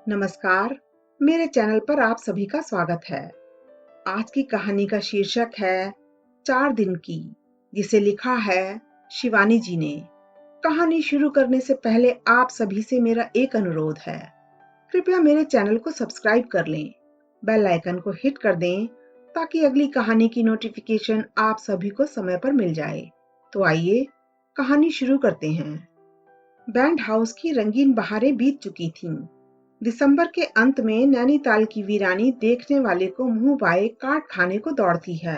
नमस्कार, मेरे चैनल पर आप सभी का स्वागत है। आज की कहानी का शीर्षक है 4 दिन की, जिसे लिखा है शिवानी जी ने। कहानी शुरू करने से पहले आप सभी से मेरा एक अनुरोध है। कृपया मेरे चैनल को सब्सक्राइब कर लें, बेल आइकन को हिट कर दें ताकि अगली कहानी की नोटिफिकेशन आप सभी को समय पर मिल जाए। तो आइए कहानी शुरू करते हैं। बैंड हाउस की रंगीन बहारें बीत चुकी थीं। दिसंबर के अंत में नैनीताल की वीरानी देखने वाले को मुंह बाए काट खाने को दौड़ती है।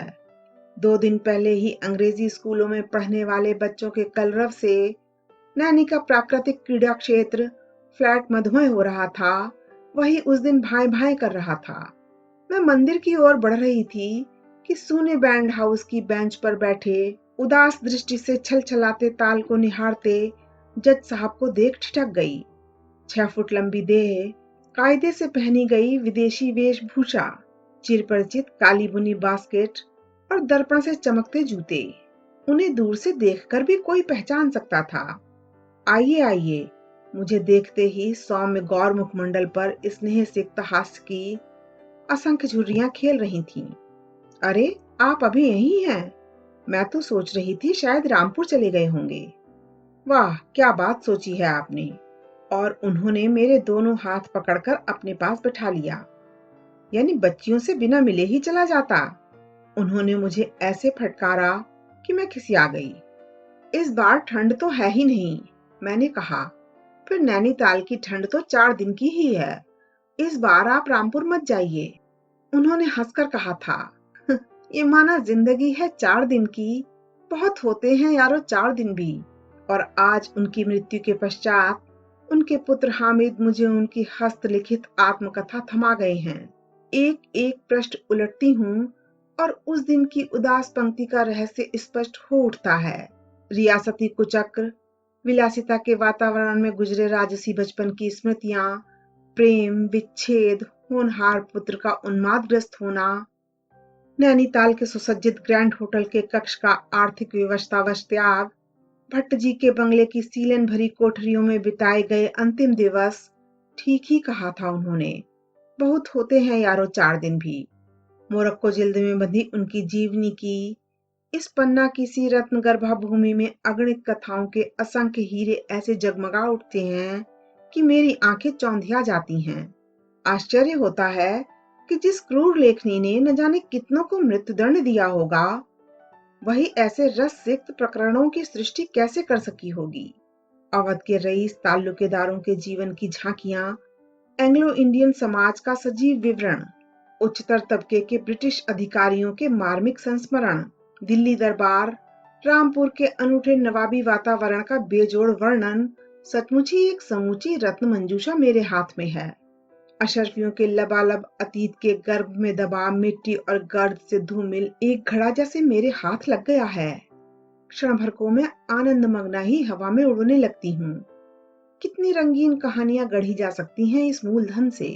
2 दिन पहले ही अंग्रेजी स्कूलों में पढ़ने वाले बच्चों के कलरव से नैनी का प्राकृतिक क्रीड़ा क्षेत्र फ्लैट मधुमय हो रहा था, वही उस दिन भाई भाई कर रहा था। मैं मंदिर की ओर बढ़ रही थी कि सूने बैंड हाउस की बेंच पर बैठे उदास दृष्टि से छल छलाते ताल को निहारते जज साहब को देख ठिठक गई। 6 फुट लंबी देह, कायदे से पहनी गई विदेशी वेशभूषा, चिरपरिचित काली बुनी बास्केट और दर्पण से चमकते जूते। उन्हें दूर से देखकर भी कोई पहचान सकता था। आइए आइए, मुझे देखते ही सौम्य गौर मुखमंडल पर स्नेह सिक्त हास्य की असंख्य झुर्रियां खेल रही थीं। अरे, आप अभी यहीं हैं? मैं तो सोच रही थी शायद रामपुर चले गए होंगे। वाह, क्या बात सोची है आपने। और उन्होंने मेरे दोनों हाथ पकड़कर अपने पास बैठा लिया। यानी बच्चियों से बिना मिले ही चला जाता। उन्होंने मुझे ऐसे फटकारा कि मैं खिसिया गई। इस बार ठंड तो है ही नहीं, मैंने कहा। फिर नैनीताल की ठंड तो 4 दिन की ही है। इस बार आप रामपुर मत जाइए। उन्होंने हंसकर कहा था, ये माना जिंदगी है 4 दिन की, बहुत होते हैं यारो 4 दिन भी। और आज उनकी मृत्यु के पश्चात उनके पुत्र हामिद मुझे उनकी हस्तलिखित आत्मकथा थमा गए हैं। एक एक पृष्ठ उलटती हूँ और उस दिन की उदास पंक्ति का रहस्य स्पष्ट हो उठता है। रियासती कुचक्र, विलासिता के वातावरण में गुजरे राजसी बचपन की स्मृतियां, प्रेम, विच्छेद, होनहार पुत्र का उन्मादग्रस्त होना, नैनीताल के सुसज्जित ग्रैंड होटल के कक्ष का आर्थिक विवशतावश त्याग, भट्ट जी के बंगले की सीलन भरी कोठरियों में बिताए गए अंतिम दिवस। ठीक ही कहा था उन्होंने, बहुत होते हैं यारो 4 दिन भी। मोरक्को जिल्द में बंधी उनकी जीवनी की इस पन्ना की सी रत्न गर्भा भूमि में अगणित कथाओं के असंख्य हीरे ऐसे जगमगा उठते हैं कि मेरी आंखें चौंधिया जाती हैं। आश्चर्य होता है कि जिस क्रूर लेखनी ने न जाने कितनों को मृत्युदंड दिया होगा, वही ऐसे रस सिक्त प्रकरणों की सृष्टि कैसे कर सकी होगी। अवध के रईस ताल्लुकेदारों के जीवन की झांकियां, एंग्लो इंडियन समाज का सजीव विवरण, उच्चतर तबके के ब्रिटिश अधिकारियों के मार्मिक संस्मरण, दिल्ली दरबार, रामपुर के अनूठे नवाबी वातावरण का बेजोड़ वर्णन, सचमुच ही एक समूची रत्न मंजूषा मेरे हाथ में है। अशर्फियों के लबालब अतीत के गर्भ में दबा मिट्टी और गर्द से धूमिल एक घड़ा जैसे मेरे हाथ लग गया है। क्षण भर को मैं आनंद मग्ना ही हवा में उड़ने लगती हूँ। कितनी रंगीन कहानियां गढ़ी जा सकती हैं इस मूलधन से,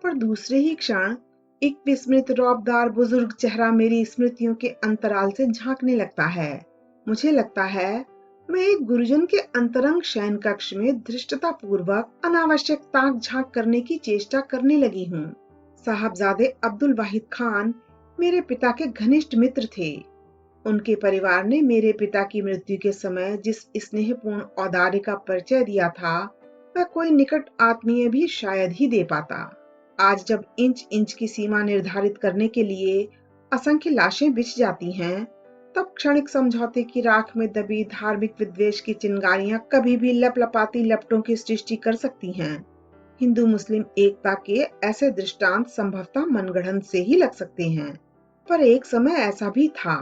पर दूसरे ही क्षण एक विस्मृत रौबदार बुजुर्ग चेहरा मेरी स्मृतियों के अंतराल से झांकने लगता है। मुझे लगता है मैं एक गुरुजन के अंतरंग शयन कक्ष में धृष्टता पूर्वक अनावश्यक ताक झांक करने की चेष्टा करने लगी हूँ। साहबजादे अब्दुल वाहिद खान मेरे पिता के घनिष्ठ मित्र थे। उनके परिवार ने मेरे पिता की मृत्यु के समय जिस स्नेहपूर्ण औदार्य का परिचय दिया था, वह कोई निकट आत्मीय भी शायद ही दे पाता। आज जब इंच इंच की सीमा निर्धारित करने के लिए असंख्य लाशें बिछ जाती हैं, तब क्षणिक समझौते की राख में दबी धार्मिक विद्वेष की चिंगारियां कभी भी लपलपाती लपटों की सृष्टि कर सकती हैं। हिंदू मुस्लिम एकता के ऐसे दृष्टांत संभवतः मनगढ़ंत से ही लग सकते हैं, पर एक समय ऐसा भी था,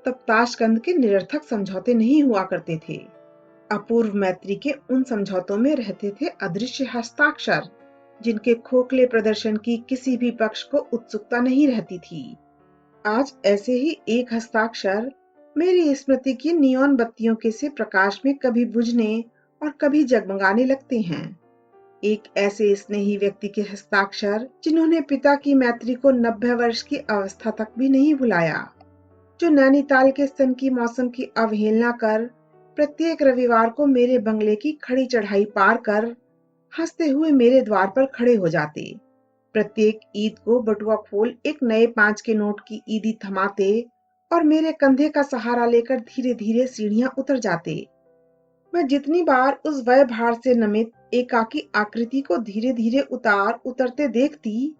तब ताशकंद के निरर्थक समझौते नहीं हुआ करते थे। अपूर्व मैत्री के उन समझौतों में रहते थे अदृश्य हस्ताक्षर, जिनके खोखले प्रदर्शन की किसी भी पक्ष को उत्सुकता नहीं रहती थी। आज ऐसे ही एक हस्ताक्षर मेरी स्मृति की नियॉन बत्तियों के से प्रकाश में कभी बुझने और कभी जगमगाने लगते हैं। एक ऐसे स्नेही व्यक्ति के हस्ताक्षर जिन्होंने पिता की मैत्री को 90 वर्ष की अवस्था तक भी नहीं भुलाया, जो नैनीताल के सन की मौसम की अवहेलना कर प्रत्येक रविवार को मेरे बंगले की खड़ी चढ़ाई पार कर हंसते हुए मेरे द्वार पर खड़े हो जाते। प्रत्येक ईद को बटुआ खोल एक नए 5 के नोट की ईदी थमाते और मेरे कंधे का सहारा लेकर धीरे धीरे सीढ़ियां उतर जाते। मैं जितनी बार उस वय भार से नमित एकाकी आकृति को धीरे धीरे उतरते देखती,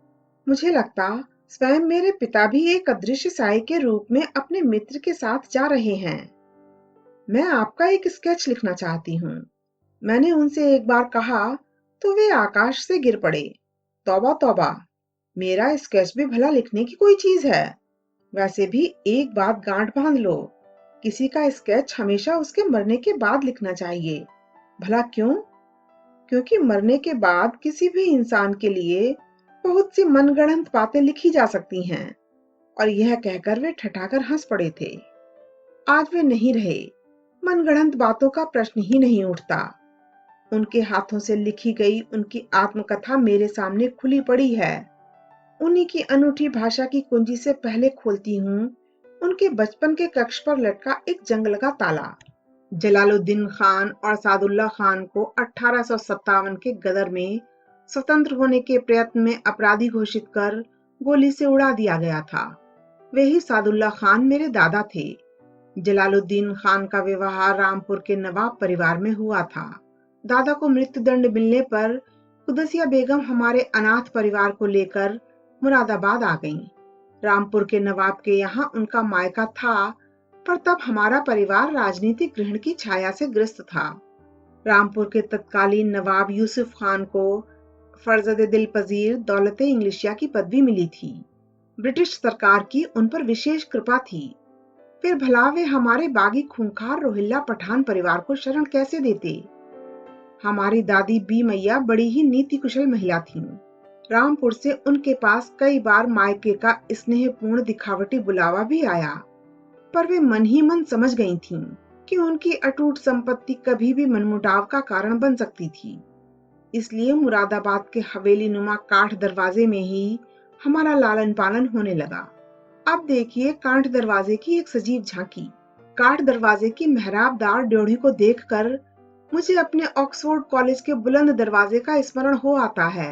मुझे लगता स्वयं मेरे पिता भी एक अदृश्य साए के रूप में अपने मित्र के साथ जा रहे हैं। मैं आपका एक स्केच लिखना चाहती हूँ, मैंने उनसे एक बार कहा, तो वे आकाश से गिर पड़े। तौबा तौबा, मेरा स्केच भी भला लिखने की कोई चीज है? वैसे भी एक बात गांठ बांध लो, किसी का स्केच हमेशा उसके मरने के बाद लिखना चाहिए। भला क्यों? क्योंकि मरने के बाद किसी भी इंसान के लिए बहुत सी मनगढ़ंत बातें लिखी जा सकती हैं। और यह कहकर वे ठठाकर हंस पड़े थे। आज वे नहीं रहे, मनगढ़ंत बातों का प्रश्न ही नहीं उठता। उनके हाथों से लिखी गई उनकी आत्मकथा मेरे सामने खुली पड़ी है। उन्हीं की अनूठी भाषा की कुंजी से पहले खोलती हूँ उनके बचपन के कक्ष पर लटका एक जंग लगा ताला। जलालुद्दीन खान और सादुल्ला खान को 1857 के गदर में स्वतंत्र होने के प्रयत्न में अपराधी घोषित कर गोली से उड़ा दिया गया था। वे ही सादुल्ला खान मेरे दादा थे। जलालुद्दीन खान का विवाह रामपुर के नवाब परिवार में हुआ था। दादा को मृत्युदंड मिलने पर कुदसिया बेगम हमारे अनाथ परिवार को लेकर मुरादाबाद आ गईं। रामपुर के नवाब के यहाँ उनका मायका था, पर तब हमारा परिवार राजनीतिक ग्रहण की छाया से ग्रस्त था। रामपुर के तत्कालीन नवाब यूसुफ खान को फर्जद दिल पजीर दौलते इंग्लिशिया की पदवी मिली थी। ब्रिटिश सरकार की उन पर विशेष कृपा थी। फिर भला वे हमारे बागी खूंखार रोहिल्ला पठान परिवार को शरण कैसे देते? हमारी दादी बी मैया बड़ी ही नीति कुशल महिला थीं। रामपुर से उनके पास कई बार मायके का स्नेहपूर्ण दिखावटी बुलावा भी आया, पर वे मन ही मन समझ गई थीं कि उनकी अटूट संपत्ति कभी भी मनमुटाव का कारण बन सकती थी। इसलिए मुरादाबाद के हवेली नुमा काठ दरवाजे में ही हमारा लालन पालन होने लगा। अब देखिए काठ दरवाजे की एक सजीव झांकी। काठ दरवाजे की मेहराबदार ड्योढ़ी को देखकर मुझे अपने ऑक्सफोर्ड कॉलेज के बुलंद दरवाजे का स्मरण हो आता है।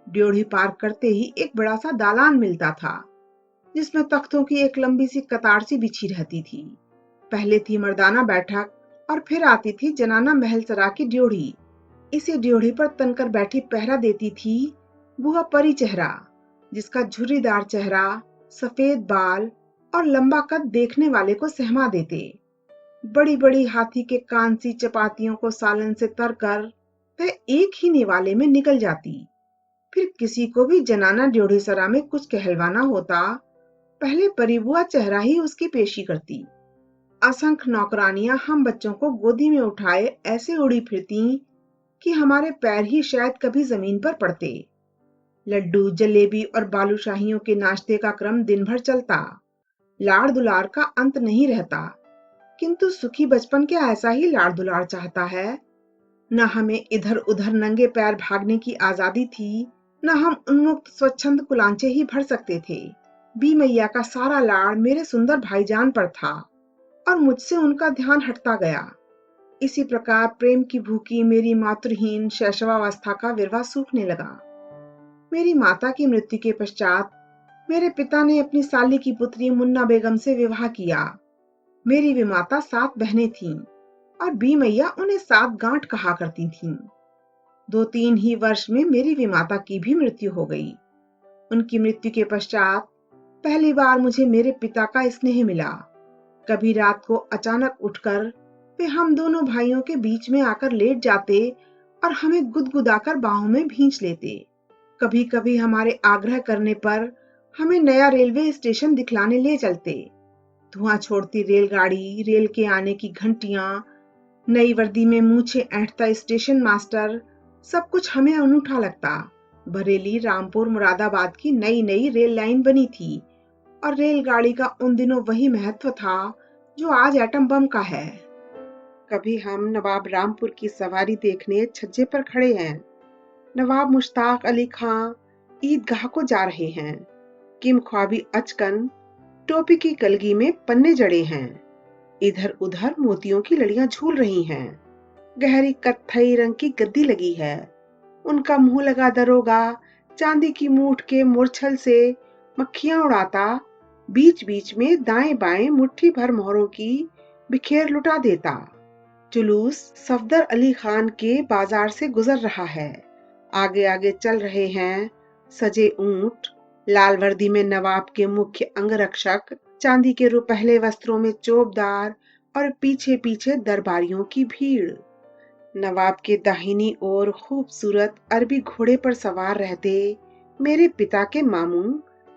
ड्योढ़ी पार करते ही एक बड़ा सा दालान मिलता था, जिसमें तख्तों की एक लंबी सी कतार सी बिछी रहती थी। पहले थी मर्दाना बैठक और फिर आती थी जनाना महल सरा की ड्योढ़ी। इसी ड्योढ़ी पर तनकर बैठी पहरा देती थी बुआ परी चेहरा, जिसका झुर्रीदार चेहरा, सफेद बाल और लंबा कद देखने वाले को सहमा देते। बड़ी बड़ी हाथी के कान सी चपातियों को सालन से तरकर वह एक ही निवाले में निकल जाती। फिर किसी को भी जनाना ड्योढ़ी सरा में कुछ कहलवाना होता, पहले परिबुआ चेहरा ही उसकी पेशी करती। असंख्य नौकरानियां हम बच्चों को गोदी में उठाए ऐसे उड़ी फिरती कि हमारे पैर ही शायद कभी जमीन पर पड़ते। लड्डू, जलेबी और बालूशाहियों के नाश्ते का क्रम दिन भर चलता। लाड़ दुलार का अंत नहीं रहता। किंतु सुखी बचपन क्या ऐसा ही लाड़ दुलार चाहता है? न हमें इधर उधर नंगे पैर भागने की आजादी थी, न हम उन्मुक्त स्वच्छंद कुलांचे ही भर सकते थे। बी मैया का सारा लाड़ मेरे सुंदर भाईजान पर था और मुझसे उनका ध्यान हटता गया। इसी प्रकार प्रेम की भूखी मेरी मातृहीन शैशवावस्था का विरवा सूखने लगा। मेरी माता की मृत्यु के पश्चात मेरे पिता ने अपनी साली की पुत्री मुन्ना बेगम से विवाह किया। मेरी विमाता 7 बहनें थीं और बी मैया उन्हें 7 गांठ कहा करती थीं। 2-3 ही वर्ष में मेरी विमाता की भी मृत्यु हो गई। उनकी मृत्यु के पश्चात पहली बार मुझे मेरे पिता का स्नेह मिला। कभी रात को अचानक उठकर वे हम दोनों भाइयों के बीच में आकर लेट जाते और हमें गुदगुदाकर बाहों में भींच लेते। कभी कभी हमारे आग्रह करने पर हमें नया रेलवे स्टेशन दिखलाने ले चलते। धुआं छोड़ती रेलगाड़ी, रेल के आने की घंटियां, नई वर्दी में मूछें ऐंठता स्टेशन मास्टर, सब कुछ हमें अनूठा लगता। बरेली, रामपुर, मुरादाबाद की नई नई रेल लाइन बनी थी और रेलगाड़ी का उन दिनों वही महत्व था जो आज एटम बम का है। कभी हम नवाब रामपुर की सवारी देखने छज्जे पर खड़े हैं। नवाब मुश्ताक अली खां ईदगाह को जा रहे हैं। किम ख्वाबी अचकन टोपी की कलगी में पन्ने जड़े हैं। इधर उधर मोतियों की लड़ियां झूल रही हैं। गहरी कत्थई रंग की गद्दी लगी है। उनका मुंह लगा दरोगा चांदी की मूठ के मूर्छल से मक्खियां उड़ाता, बीच बीच में दाएं बाएं मुट्ठी भर मोहरों की बिखेर लुटा देता। जुलूस सफदर अली खान के बाजार से गुजर रहा है। आगे आगे चल रहे हैं सजे ऊंट, लाल वर्दी में नवाब के मुख्य अंगरक्षक, चांदी के रुपहले वस्त्रों में चौबदार और पीछे पीछे दरबारियों की भीड़। नवाब के दाहिनी ओर खूबसूरत अरबी घोड़े पर सवार रहते मेरे पिता के मामू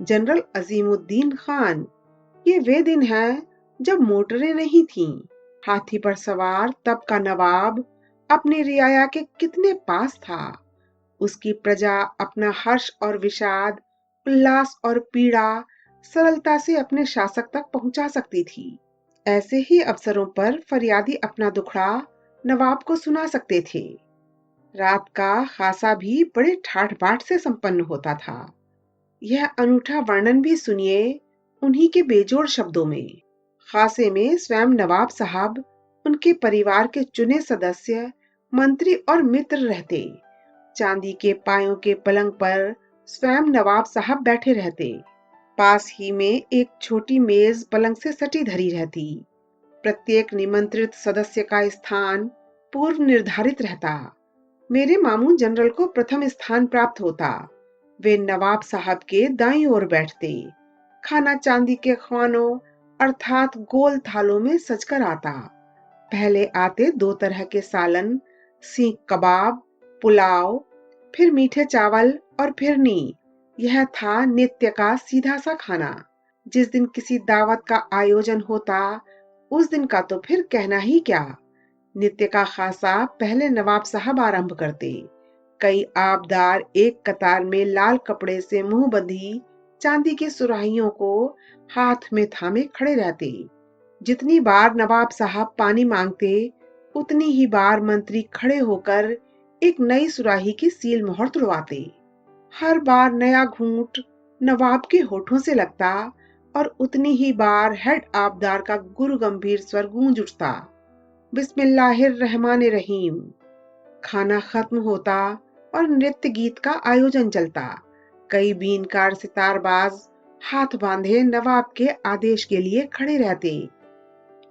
जनरल अजीमुद्दीन खान। ये वे दिन हैं जब मोटरें नहीं थीं। हाथी पर सवार तब का नवाब अपनी रियाया के कितने पास था। उसकी प्रजा अपना हर्ष और विषाद, उल्लास और पीड़ा सरलता से अपने शासक तक पहुंचा सकती थी। ऐसे ही अवसरों पर फरियादी अपना दुखड़ा नवाब को सुना सकते थे। रात का खासा भी बड़े ठाठ बाट से संपन्न होता था। यह अनूठा वर्णन भी सुनिए उन्हीं के बेजोड़ शब्दों में। खासे में स्वयं नवाब साहब, उनके परिवार के चुने सदस्य, मंत्री और मित्र रहते। चांदी के पायों के पलंग पर स्वयं नवाब साहब बैठे रहते। पास ही में एक छोटी मेज पलंग से सटी धरी रहती। प्रत्येक निमंत्रित सदस्य का स्थान पूर्व निर्धारित रहता। मेरे मामू जनरल को प्रथम स्थान प्राप्त होता। वे नवाब साहब के दाईं ओर बैठते। खाना चांदी के खानों अर्थात गोल थालों में सजकर आता। पहले आते 2 तरह के सालन, सीख कबाब, पुलाव, फिर मीठे चावल और फिरनी। यह था नित्य का सीधा सा खाना। जिस दिन किसी दावत का आयोजन होता, उस दिन का तो फिर कहना ही क्या। नित्य का खासा पहले नवाब साहब आरंभ करते। कई आबदार एक कतार में लाल कपड़े से मुंह बंधी चांदी के सुराहियों को हाथ में थामे खड़े रहते। जितनी बार नवाब साहब पानी मांगते, उतनी ही बार मंत्री खड़े होकर एक नई सुराही की सील मोहर तुड़वाते। हर बार नया घूंट नवाब के होठों से लगता और उतनी ही बार हेड आबदार का गुरु गंभीर स्वर गूंज उठता, बिस्मिल्लाहिर्रहमानिर्रहीम। खाना खत्म होता और नृत्य गीत का आयोजन चलता। कई बीनकार सितारबाज हाथ बांधे नवाब के आदेश के लिए खड़े रहते।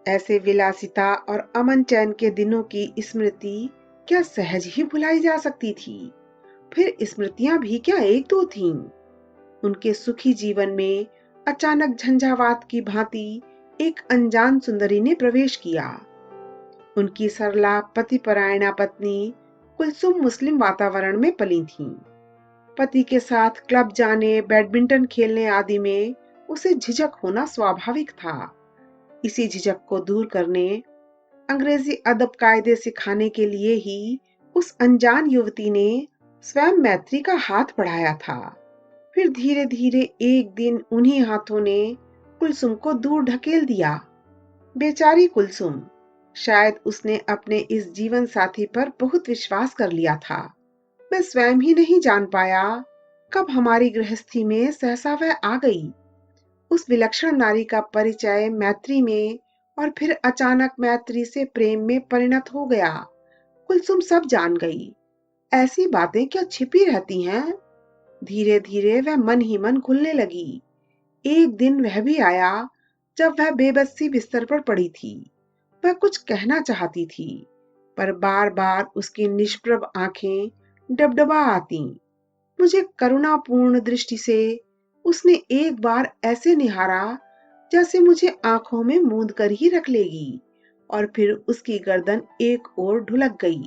ऐसे विलासिता और अमन चैन के दिनों की स्मृति क्या सहज ही भुलाई जा सकती थी। फिर स्मृतियां भी क्या एक दो थीं। उनके सुखी जीवन में अचानक झंझावात की भांति एक अनजान सुंदरी ने प्रवेश किया। उनकी सरला पतिपरायणा पत्नी कुलसुम मुस्लिम वातावरण में पली थी। पति के साथ क्लब जाने, बैडमिंटन खेलने आदि में उसे झिझक होना स्वाभाविक था। इसी झिझक को दूर करने, अंग्रेजी अदब कायदे सिखाने के लिए ही उस अनजान युवती ने स्वयं मैत्री का हाथ बढ़ाया था। फिर धीरे धीरे एक दिन उन्हीं हाथों ने कुलसुम को दूर ढकेल दिया। बेचारी कुलसुम, शायद उसने अपने इस जीवन साथी पर बहुत विश्वास कर लिया था। मैं स्वयं ही नहीं जान पाया कब हमारी गृहस्थी में सहसा वह आ गई। उस विलक्षण नारी का परिचय मैत्री में और फिर अचानक मैत्री से प्रेम में परिणत हो गया। कुलसुम सब जान गई। ऐसी बातें क्या छिपी रहती हैं। धीरे धीरे वह मन ही मन खुलने लगी। एक दिन वह भी आया जब वह बेबसी बिस्तर पर पड़ी थी। वह कुछ कहना चाहती थी, पर बार बार उसकी निष्प्रभ आंखें डबडबा आती। मुझे करुणापूर्ण दृष्टि से उसने एक बार ऐसे निहारा जैसे मुझे आंखों में मूंद कर ही रख लेगी, और फिर उसकी गर्दन एक ओर ढुलक गई।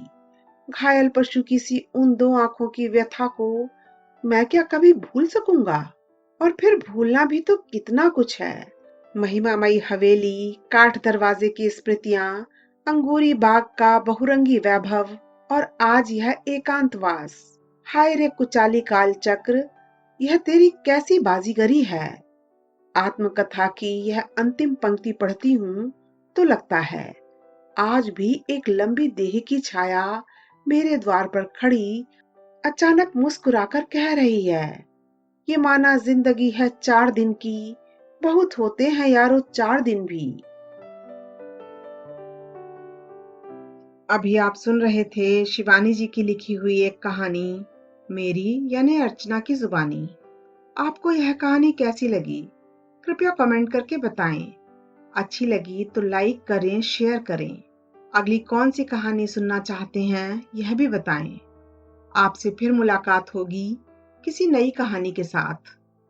घायल पशु की सी उन 2 आंखों की व्यथा को मैं क्या कभी भूल सकूंगा। और फिर भूलना भी तो कितना कुछ है। महिमामयी हवेली, काठ दरवाजे की स्मृतियां, अंगूरी बाग का बहुरंगी वैभव, और आज यह एकांतवास। हाय रे कुचाली काल चक्र, यह तेरी कैसी बाजीगरी है। आत्मकथा की यह अंतिम पंक्ति पढ़ती हूँ तो लगता है आज भी एक लंबी देह की छाया मेरे द्वार पर खड़ी अचानक मुस्कुराकर कह रही है, ये माना जिंदगी है 4 दिन की, बहुत होते हैं यारो 4 दिन भी। अभी आप सुन रहे थे शिवानी जी की लिखी हुई एक कहानी, मेरी यानी अर्चना की जुबानी। आपको यह कहानी कैसी लगी? कृपया कमेंट करके बताएं। अच्छी लगी तो लाइक करें, शेयर करें। अगली कौन सी कहानी सुनना चाहते हैं यह भी बताएं। आपसे फिर मुलाकात होगी किसी नई कहानी के साथ।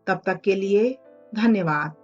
तब तक के लिए धन्यवाद।